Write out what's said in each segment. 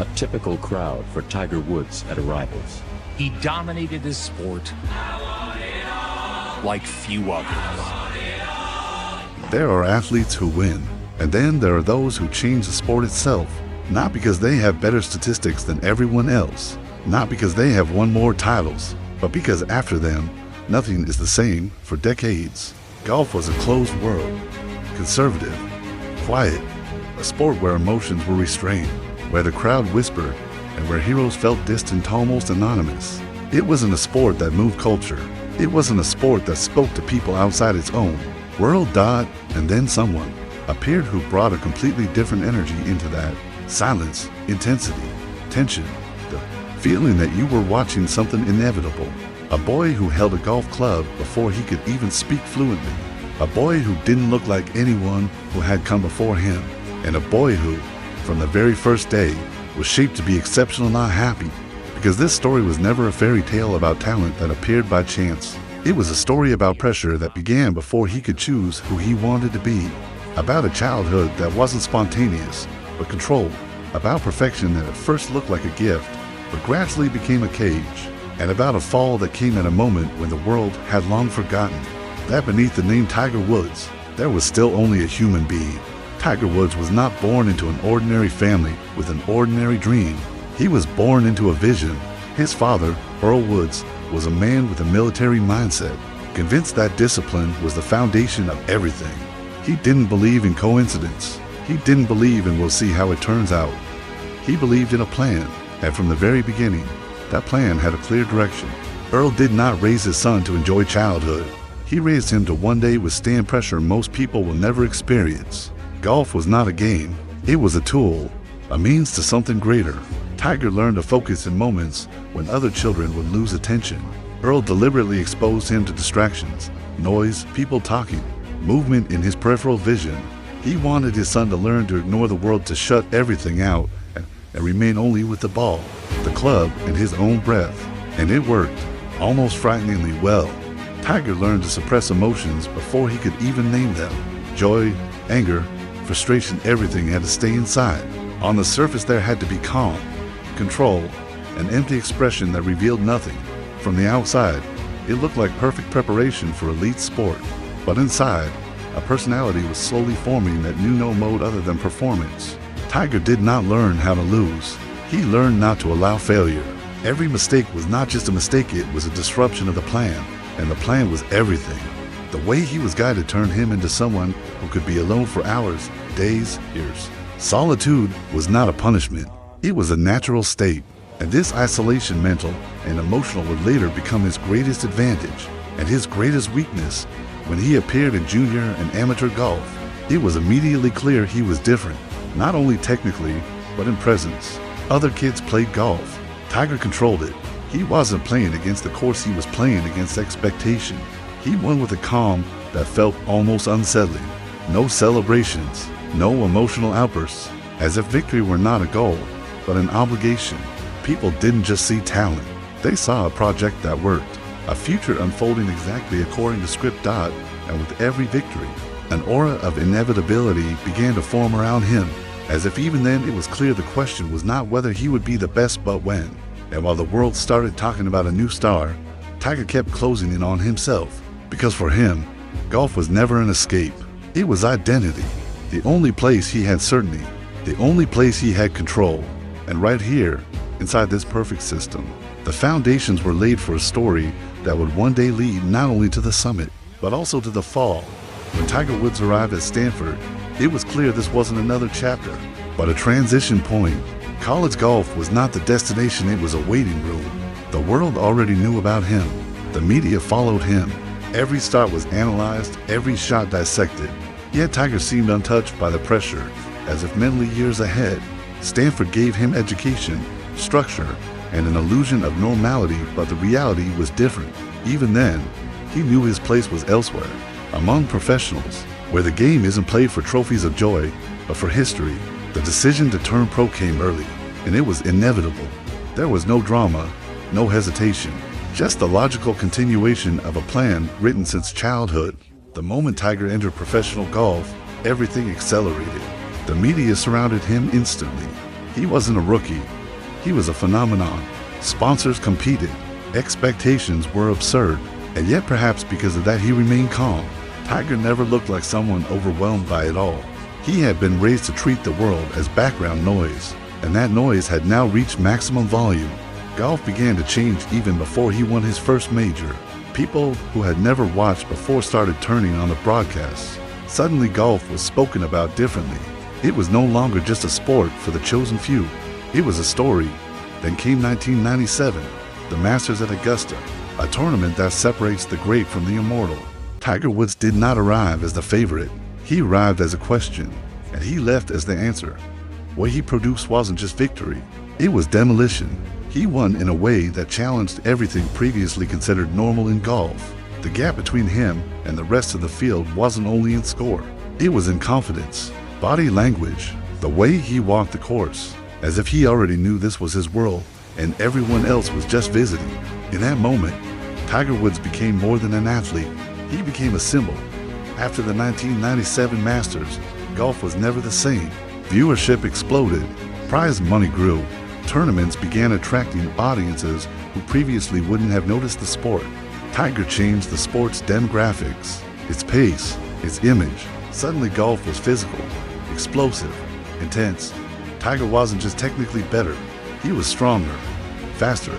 a typical crowd for Tiger Woods at arrivals. He dominated this sport like few others. There are athletes who win, and then there are those who change the sport itself, not because they have better statistics than everyone else, not because they have won more titles, but because after them, nothing is the same for decades. Golf was a closed world, conservative, quiet, a sport where emotions were restrained, where the crowd whispered, and where heroes felt distant, almost anonymous. It wasn't a sport that moved culture. It wasn't a sport that spoke to people outside its own. World died, and then someone appeared who brought a completely different energy into that. Silence, intensity, tension, the feeling that you were watching something inevitable. A boy who held a golf club before he could even speak fluently. A boy who didn't look like anyone who had come before him. And a boy who, from the very first day, was shaped to be exceptional, not happy. Because this story was never a fairy tale about talent that appeared by chance. It was a story about pressure that began before he could choose who he wanted to be. About a childhood that wasn't spontaneous, but controlled. About perfection that at first looked like a gift, but gradually became a cage. And about a fall that came at a moment when the world had long forgotten that beneath the name Tiger Woods, there was still only a human being. Tiger Woods was not born into an ordinary family with an ordinary dream. He was born into a vision. His father, Earl Woods, was a man with a military mindset, convinced that discipline was the foundation of everything. He didn't believe in coincidence. He didn't believe in we'll see how it turns out. He believed in a plan, and from the very beginning, that plan had a clear direction. Earl did not raise his son to enjoy childhood. He raised him to one day withstand pressure most people will never experience. Golf was not a game. It was a tool, a means to something greater. Tiger learned to focus in moments when other children would lose attention. Earl deliberately exposed him to distractions, noise, people talking, movement in his peripheral vision. He wanted his son to learn to ignore the world, to shut everything out and remain only with the ball, the club, and his own breath. And it worked, almost frighteningly well. Tiger learned to suppress emotions before he could even name them. Joy, anger, frustration, everything had to stay inside. On the surface there had to be calm, control, an empty expression that revealed nothing. From the outside, it looked like perfect preparation for elite sport. But inside, a personality was slowly forming that knew no mode other than performance. Tiger did not learn how to lose. He learned not to allow failure. Every mistake was not just a mistake, it was a disruption of the plan. And the plan was everything. The way he was guided turned him into someone who could be alone for hours, days, years. Solitude was not a punishment. It was a natural state. And this isolation, mental and emotional, would later become his greatest advantage and his greatest weakness. When he appeared in junior and amateur golf, it was immediately clear he was different, not only technically, but in presence. Other kids played golf. Tiger controlled it. He wasn't playing against the course, he was playing against expectation. He won with a calm that felt almost unsettling. No celebrations, no emotional outbursts, as if victory were not a goal, but an obligation. People didn't just see talent, they saw a project that worked, a future unfolding exactly according to script. And with every victory, an aura of inevitability began to form around him, as if even then it was clear the question was not whether he would be the best, but when. And while the world started talking about a new star, Tiger kept closing in on himself, because for him, golf was never an escape. It was identity, the only place he had certainty, the only place he had control. And right here, inside this perfect system, the foundations were laid for a story that would one day lead not only to the summit, but also to the fall. When Tiger Woods arrived at Stanford, it was clear this wasn't another chapter, but a transition point. College golf was not the destination, it was a waiting room. The world already knew about him. The media followed him. Every start was analyzed, every shot dissected. Yet Tiger seemed untouched by the pressure, as if mentally years ahead. Stanford gave him education, structure, and an illusion of normality, but the reality was different. Even then, he knew his place was elsewhere, among professionals, where the game isn't played for trophies of joy, but for history. The decision to turn pro came early, and it was inevitable. There was no drama, no hesitation, just the logical continuation of a plan written since childhood. The moment Tiger entered professional golf, everything accelerated. The media surrounded him instantly. He wasn't a rookie. He was a phenomenon. Sponsors competed. Expectations were absurd. And yet perhaps because of that he remained calm. Tiger never looked like someone overwhelmed by it all. He had been raised to treat the world as background noise, and that noise had now reached maximum volume. Golf began to change even before he won his first major. People who had never watched before started turning on the broadcasts. Suddenly golf was spoken about differently. It was no longer just a sport for the chosen few. It was a story. Then came 1997, the Masters at Augusta, a tournament that separates the great from the immortal. Tiger Woods did not arrive as the favorite. He arrived as a question, and he left as the answer. What he produced wasn't just victory, it was demolition. He won in a way that challenged everything previously considered normal in golf. The gap between him and the rest of the field wasn't only in score, it was in confidence, body language, the way he walked the course, as if he already knew this was his world and everyone else was just visiting. In that moment, Tiger Woods became more than an athlete. He became a symbol. After the 1997 Masters, golf was never the same. Viewership exploded, prize money grew, tournaments began attracting audiences who previously wouldn't have noticed the sport. Tiger changed the sport's demographics, its pace, its image. Suddenly golf was physical, explosive, intense. Tiger wasn't just technically better, he was stronger, faster,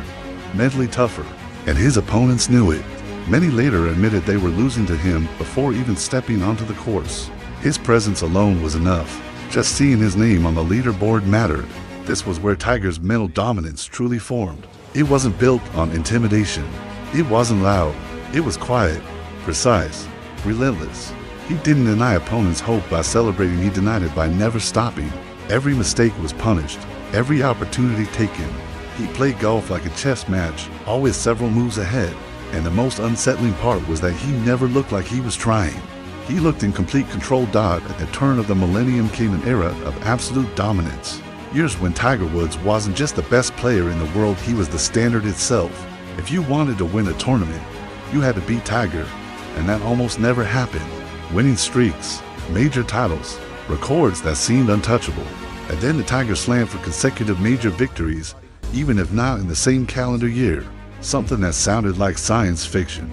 mentally tougher, and his opponents knew it. Many later admitted they were losing to him before even stepping onto the course. His presence alone was enough. Just seeing his name on the leaderboard mattered. This was where Tiger's mental dominance truly formed. It wasn't built on intimidation. It wasn't loud. It was quiet, precise, relentless. He didn't deny opponents hope by celebrating, he denied it by never stopping. Every mistake was punished, every opportunity taken. He played golf like a chess match, always several moves ahead. And the most unsettling part was that he never looked like he was trying. He looked in complete control. At the turn of the millennium came an era of absolute dominance. Years when Tiger Woods wasn't just the best player in the world, he was the standard itself. If you wanted to win a tournament, you had to beat Tiger, and that almost never happened. Winning streaks, major titles, records that seemed untouchable. And then the Tiger slammed for consecutive major victories, even if not in the same calendar year. Something that sounded like science fiction.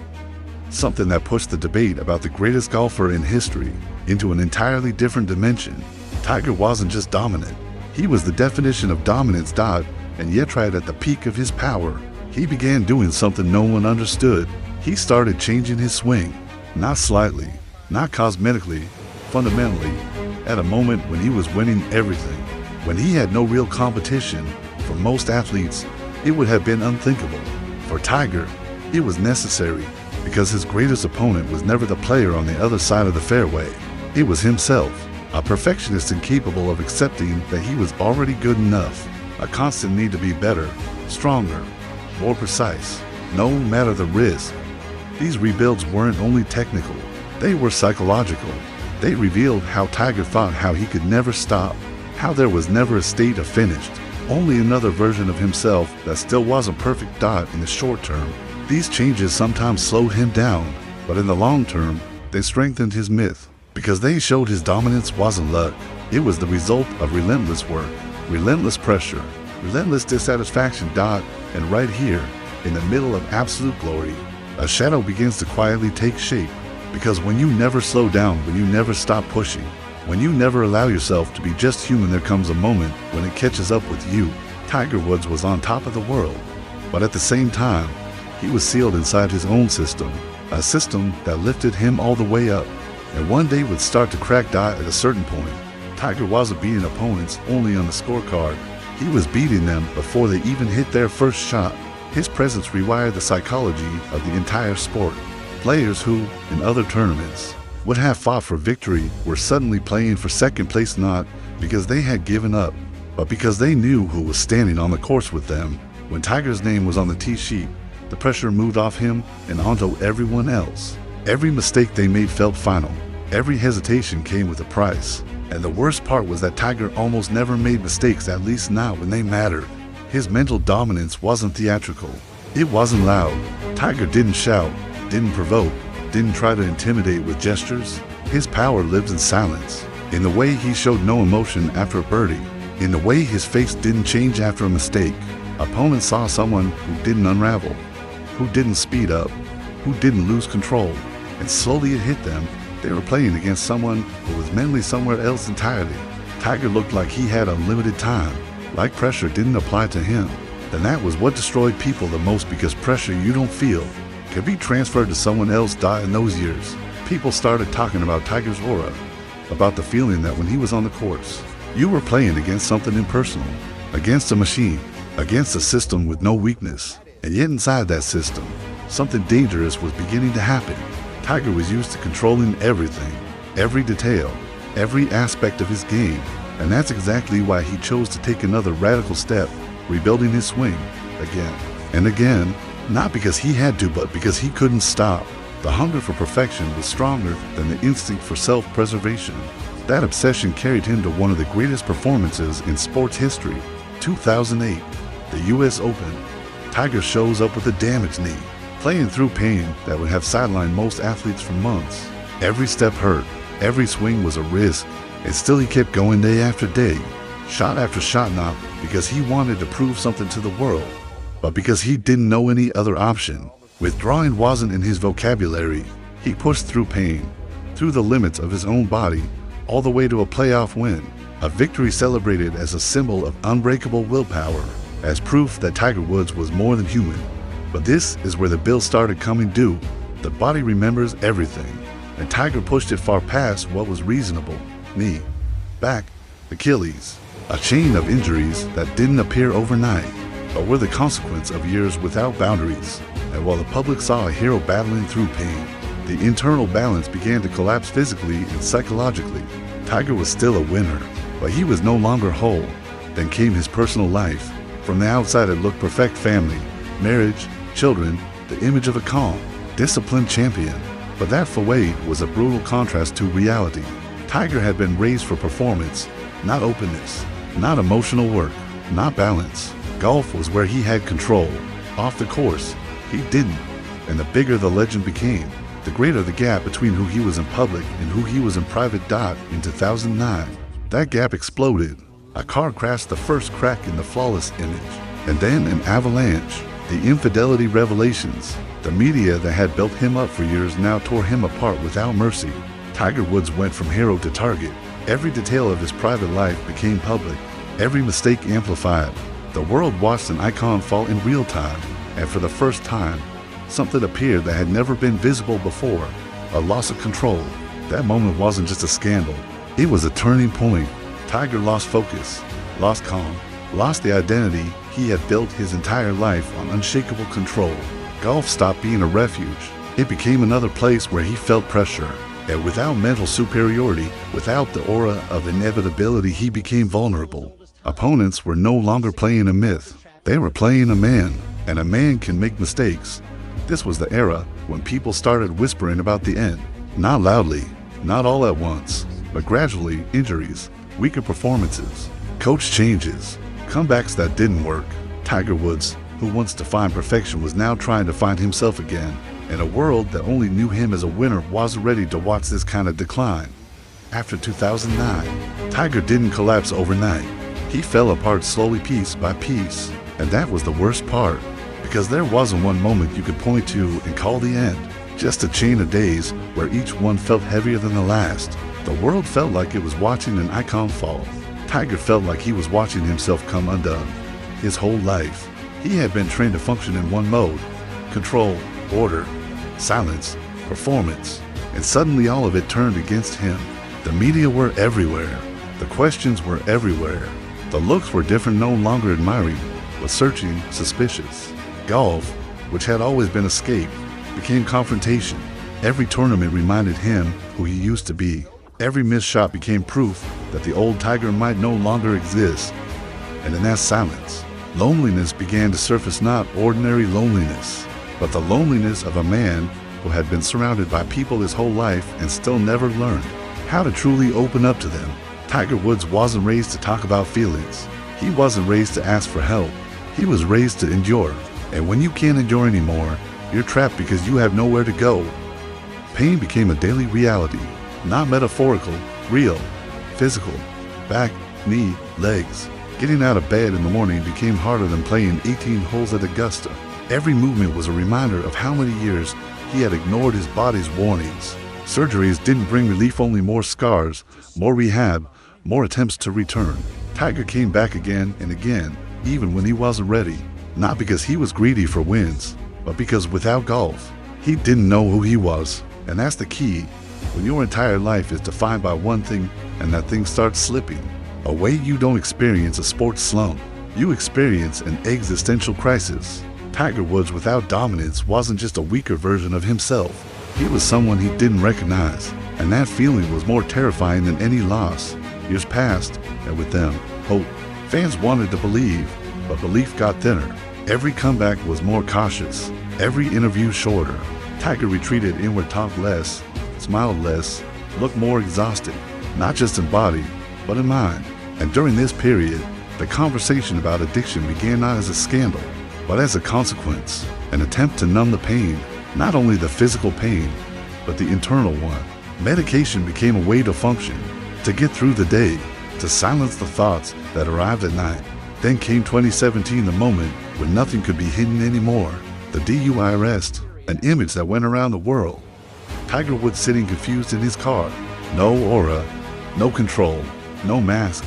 Something that pushed the debate about the greatest golfer in history into an entirely different dimension. Tiger wasn't just dominant. He was the definition of dominance. And yet right at the peak of his power, he began doing something no one understood. He started changing his swing. Not slightly, not cosmetically, fundamentally, at a moment when he was winning everything. When he had no real competition. For most athletes, it would have been unthinkable. For Tiger, it was necessary because his greatest opponent was never the player on the other side of the fairway. It was himself, a perfectionist incapable of accepting that he was already good enough, a constant need to be better, stronger, more precise, no matter the risk. These rebuilds weren't only technical, they were psychological. They revealed how Tiger thought, how he could never stop, how there was never a state of finished. Only another version of himself that still wasn't perfect. In the short term, these changes sometimes slowed him down, but in the long term, they strengthened his myth, because they showed his dominance wasn't luck. It was the result of relentless work, relentless pressure, relentless dissatisfaction. And right here, in the middle of absolute glory, a shadow begins to quietly take shape, because when you never slow down, when you never stop pushing, when you never allow yourself to be just human, there comes a moment when it catches up with you. Tiger Woods was on top of the world, but at the same time, he was sealed inside his own system, a system that lifted him all the way up, and one day would start to crack. At a certain point, Tiger wasn't beating opponents only on the scorecard. He was beating them before they even hit their first shot. His presence rewired the psychology of the entire sport. Players who, in other tournaments, would have fought for victory were suddenly playing for second place, not because they had given up, but because they knew who was standing on the course with them. When Tiger's name was on the tee sheet, the pressure moved off him and onto everyone else. Every mistake they made felt final. Every hesitation came with a price. And the worst part was that Tiger almost never made mistakes, at least not when they mattered. His mental dominance wasn't theatrical. It wasn't loud. Tiger didn't shout, didn't provoke, didn't try to intimidate with gestures. His power lived in silence, in the way he showed no emotion after a birdie, in the way his face didn't change after a mistake. Opponents saw someone who didn't unravel, who didn't speed up, who didn't lose control, and slowly it hit them. They were playing against someone who was mentally somewhere else entirely. Tiger looked like he had unlimited time, like pressure didn't apply to him. And that was what destroyed people the most, because pressure you don't feel can be transferred to someone else in those years. People started talking about Tiger's aura, about the feeling that when he was on the course, you were playing against something impersonal, against a machine, against a system with no weakness. And yet inside that system, something dangerous was beginning to happen. Tiger was used to controlling everything, every detail, every aspect of his game. And that's exactly why he chose to take another radical step, rebuilding his swing again and again, not because he had to, but because he couldn't stop. The hunger for perfection was stronger than the instinct for self-preservation. That obsession carried him to one of the greatest performances in sports history. 2008, the US Open. Tiger shows up with a damaged knee, playing through pain that would have sidelined most athletes for months. Every step hurt, every swing was a risk, and still he kept going day after day, shot after shot, not because he wanted to prove something to the world, but because he didn't know any other option. Withdrawing wasn't in his vocabulary. He pushed through pain, through the limits of his own body, all the way to a playoff win, a victory celebrated as a symbol of unbreakable willpower, as proof that Tiger Woods was more than human. But this is where the bill started coming due. The body remembers everything, and Tiger pushed it far past what was reasonable. Knee, back, Achilles, a chain of injuries that didn't appear overnight, but were the consequence of years without boundaries. And while the public saw a hero battling through pain, the internal balance began to collapse physically and psychologically. Tiger was still a winner, but he was no longer whole. Then came his personal life. From the outside it looked perfect: family, marriage, children, the image of a calm, disciplined champion. But that facade was a brutal contrast to reality. Tiger had been raised for performance, not openness, not emotional work, not balance. Golf was where he had control. Off the course, he didn't. And the bigger the legend became, the greater the gap between who he was in public and who he was in private. In 2009, that gap exploded. A car crashed the first crack in the flawless image, and then an avalanche. The infidelity revelations. The media that had built him up for years now tore him apart without mercy. Tiger Woods went from hero to target. Every detail of his private life became public, every mistake amplified. The world watched an icon fall in real time, and for the first time, something appeared that had never been visible before: a loss of control. That moment wasn't just a scandal, it was a turning point. Tiger lost focus, lost calm, lost the identity he had built his entire life on unshakable control. Golf stopped being a refuge. It became another place where he felt pressure. And without mental superiority, without the aura of inevitability, he became vulnerable. Opponents were no longer playing a myth. They were playing a man, and a man can make mistakes. This was the era when people started whispering about the end. Not loudly, not all at once, but gradually. Injuries, weaker performances, coach changes, comebacks that didn't work. Tiger Woods, who once defined perfection, was now trying to find himself again. And a world that only knew him as a winner wasn't ready to watch this kind of decline. After 2009, Tiger didn't collapse overnight. He fell apart slowly, piece by piece. And that was the worst part, because there wasn't one moment you could point to and call the end. Just a chain of days where each one felt heavier than the last. The world felt like it was watching an icon fall. Tiger felt like he was watching himself come undone. His whole life, he had been trained to function in one mode: control, order, silence, performance. And suddenly all of it turned against him. The media were everywhere. The questions were everywhere. The looks were different, no longer admiring, but searching, suspicious. Golf, which had always been escape, became confrontation. Every tournament reminded him who he used to be. Every missed shot became proof that the old Tiger might no longer exist. And in that silence, loneliness began to surface, not ordinary loneliness, but the loneliness of a man who had been surrounded by people his whole life and still never learned how to truly open up to them. Tiger Woods wasn't raised to talk about feelings. He wasn't raised to ask for help. He was raised to endure. And when you can't endure anymore, you're trapped because you have nowhere to go. Pain became a daily reality, not metaphorical, real, physical. Back, knee, legs. Getting out of bed in the morning became harder than playing 18 holes at Augusta. Every movement was a reminder of how many years he had ignored his body's warnings. Surgeries didn't bring relief, only more scars, more rehab, more attempts to return. Tiger came back again and again, even when he wasn't ready. Not because he was greedy for wins, but because without golf, he didn't know who he was. And that's the key. When your entire life is defined by one thing and that thing starts slipping away, you don't experience a sports slump. You experience an existential crisis. Tiger Woods without dominance wasn't just a weaker version of himself. He was someone he didn't recognize, and that feeling was more terrifying than any loss. Years passed, and with them, hope. Fans wanted to believe, but belief got thinner. Every comeback was more cautious, every interview shorter. Tiger retreated inward, talked less, smiled less, looked more exhausted, not just in body, but in mind. And during this period, the conversation about addiction began not as a scandal, but as a consequence, an attempt to numb the pain, not only the physical pain, but the internal one. Medication became a way to function, to get through the day, to silence the thoughts that arrived at night. Then came 2017, the moment when nothing could be hidden anymore. The DUI arrest, an image that went around the world. Tiger Woods sitting confused in his car. No aura, no control, no mask.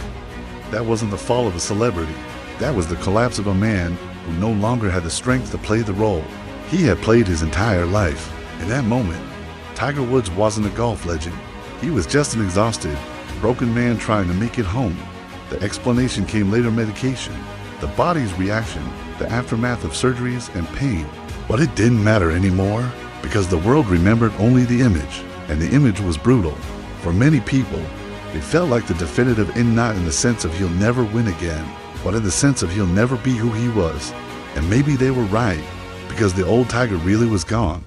That wasn't the fall of a celebrity. That was the collapse of a man who no longer had the strength to play the role he had played his entire life. In that moment, Tiger Woods wasn't a golf legend. He was just an exhausted, broken man trying to make it home. The explanation came later: medication, the body's reaction, the aftermath of surgeries and pain. But it didn't matter anymore, because the world remembered only the image, and the image was brutal. For many people, it felt like the definitive end, not in the sense of he'll never win again, but in the sense of he'll never be who he was. And maybe they were right, because the old Tiger really was gone.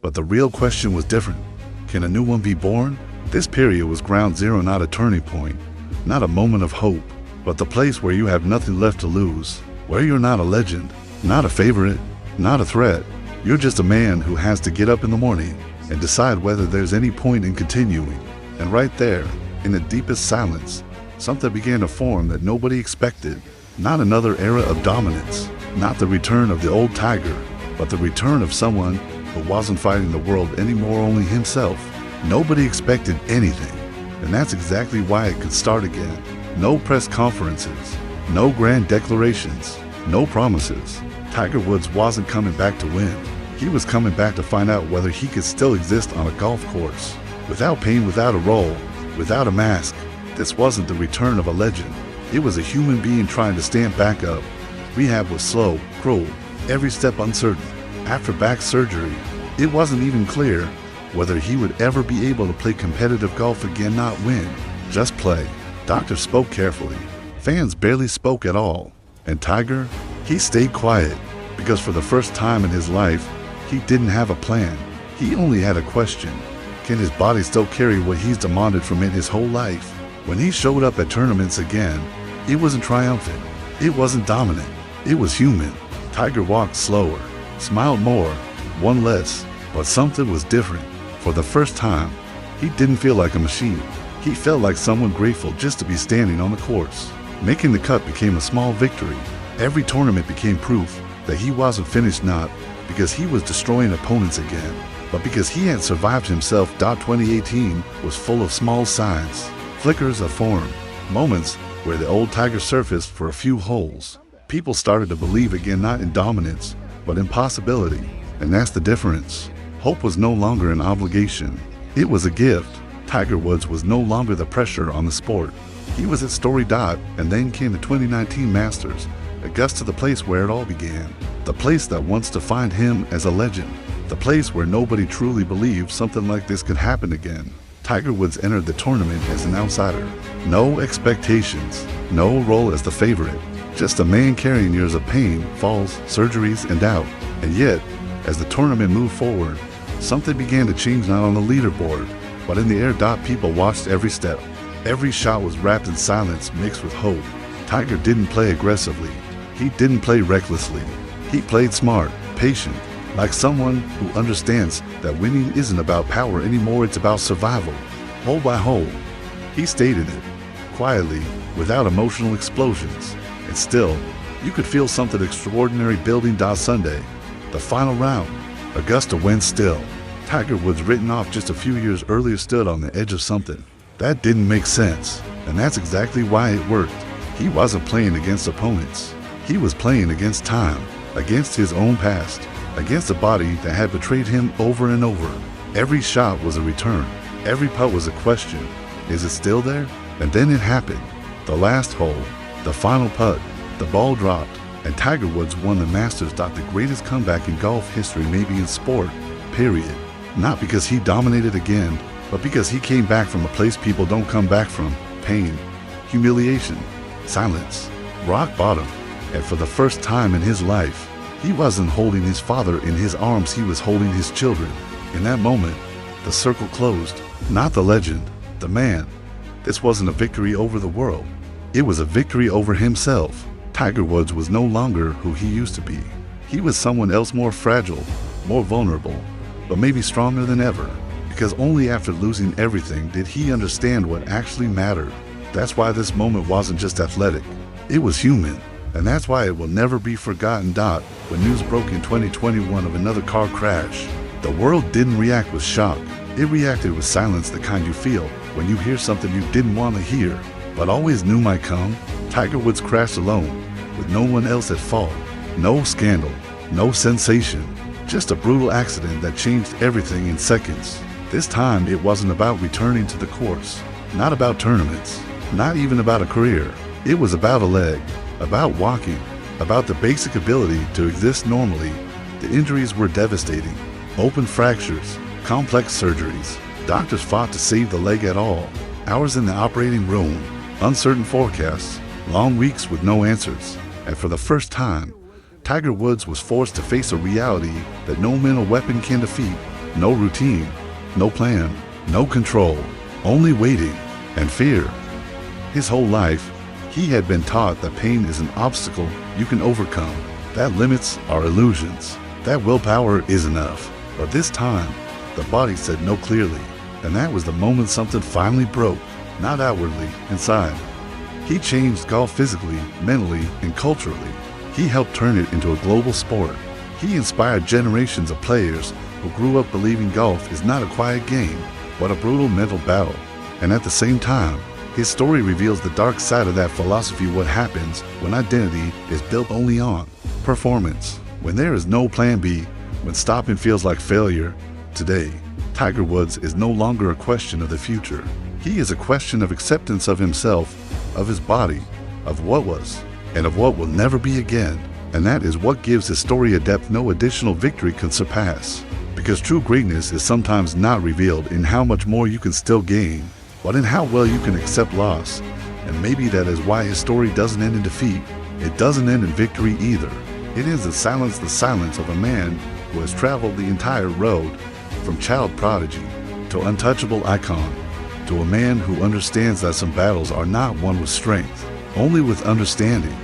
But the real question was different. Can a new one be born? This period was ground zero, not a turning point, not a moment of hope, but the place where you have nothing left to lose, where you're not a legend, not a favorite, not a threat. You're just a man who has to get up in the morning and decide whether there's any point in continuing. And right there, in the deepest silence, something began to form that nobody expected. Not another era of dominance, not the return of the old Tiger, but the return of someone who wasn't fighting the world anymore, only himself. Nobody expected anything, and that's exactly why it could start again. No press conferences, no grand declarations, no promises. Tiger Woods wasn't coming back to win. He was coming back to find out whether he could still exist on a golf course, without pain, without a role, without a mask. This wasn't the return of a legend. It was a human being trying to stand back up. Rehab was slow, cruel, every step uncertain. After back surgery, it wasn't even clear whether he would ever be able to play competitive golf again, not win, just play. Doctors spoke carefully. Fans barely spoke at all. And Tiger, he stayed quiet, because for the first time in his life, he didn't have a plan. He only had a question. Can his body still carry what he's demanded from it his whole life? When he showed up at tournaments again, it wasn't triumphant. It wasn't dominant. It was human. Tiger walked slower, smiled more, won less, but something was different. For the first time, he didn't feel like a machine. He felt like someone grateful just to be standing on the course. Making the cut became a small victory. Every tournament became proof that he wasn't finished, not because he was destroying opponents again, but because he had survived himself. 2018 was full of small signs, flickers of form, moments where the old Tiger surfaced for a few holes. People started to believe again, not in dominance, but in possibility. And that's the difference. Hope was no longer an obligation. It was a gift. Tiger Woods was no longer the pressure on the sport. He was at Story Dot, and then came the 2019 Masters, Augusta, the place where it all began. The place that wants to find him as a legend. The place where nobody truly believed something like this could happen again. Tiger Woods entered the tournament as an outsider. No expectations, no role as the favorite. Just a man carrying years of pain, falls, surgeries, and doubt. And yet, as the tournament moved forward, something began to change, not on the leaderboard, but in the air. People watched every step. Every shot was wrapped in silence mixed with hope. Tiger didn't play aggressively. He didn't play recklessly. He played smart, patient, like someone who understands that winning isn't about power anymore, it's about survival. Hole by hole, he stayed in it, quietly, without emotional explosions. And still, you could feel something extraordinary building that Sunday. The final round. Augusta wins still. Tiger Woods, written off just a few years earlier, stood on the edge of something. That didn't make sense, and that's exactly why it worked. He wasn't playing against opponents. He was playing against time, against his own past, against a body that had betrayed him over and over. Every shot was a return. Every putt was a question. Is it still there? And then it happened. The last hole, the final putt, the ball dropped, and Tiger Woods won the Masters. The greatest comeback in golf history, maybe in sport, period. Not because he dominated again, but because he came back from a place people don't come back from: pain, humiliation, silence, rock bottom. And for the first time in his life, he wasn't holding his father in his arms, he was holding his children. In that moment, the circle closed. Not the legend, the man. This wasn't a victory over the world. It was a victory over himself. Tiger Woods was no longer who he used to be. He was someone else, more fragile, more vulnerable, but maybe stronger than ever. Because only after losing everything did he understand what actually mattered. That's why this moment wasn't just athletic. It was human. And that's why it will never be forgotten. When news broke in 2021 of another car crash, the world didn't react with shock. It reacted with silence, the kind you feel when you hear something you didn't want to hear, but always knew might come. Tiger Woods crashed alone, with no one else at fault. No scandal, no sensation, just a brutal accident that changed everything in seconds. This time it wasn't about returning to the course, not about tournaments, not even about a career. It was about a leg, about walking, about the basic ability to exist normally. The injuries were devastating. Open fractures, complex surgeries. Doctors fought to save the leg at all. Hours in the operating room, uncertain forecasts, long weeks with no answers. And for the first time, Tiger Woods was forced to face a reality that no mental weapon can defeat. No routine, no plan, no control, only waiting and fear. His whole life, he had been taught that pain is an obstacle you can overcome, that limits are illusions, that willpower is enough. But this time, the body said no clearly, and that was the moment something finally broke, not outwardly, inside. He changed golf physically, mentally, and culturally. He helped turn it into a global sport. He inspired generations of players who grew up believing golf is not a quiet game, but a brutal mental battle. And at the same time, his story reveals the dark side of that philosophy: what happens when identity is built only on performance, when there is no plan B, when stopping feels like failure. Today, Tiger Woods is no longer a question of the future. He is a question of acceptance of himself, of his body, of what was, and of what will never be again. And that is what gives his story a depth no additional victory can surpass. Because true greatness is sometimes not revealed in how much more you can still gain, but in how well you can accept loss. And maybe that is why his story doesn't end in defeat. It doesn't end in victory either. It is the silence of a man who has traveled the entire road, from child prodigy to untouchable icon, to a man who understands that some battles are not won with strength, only with understanding.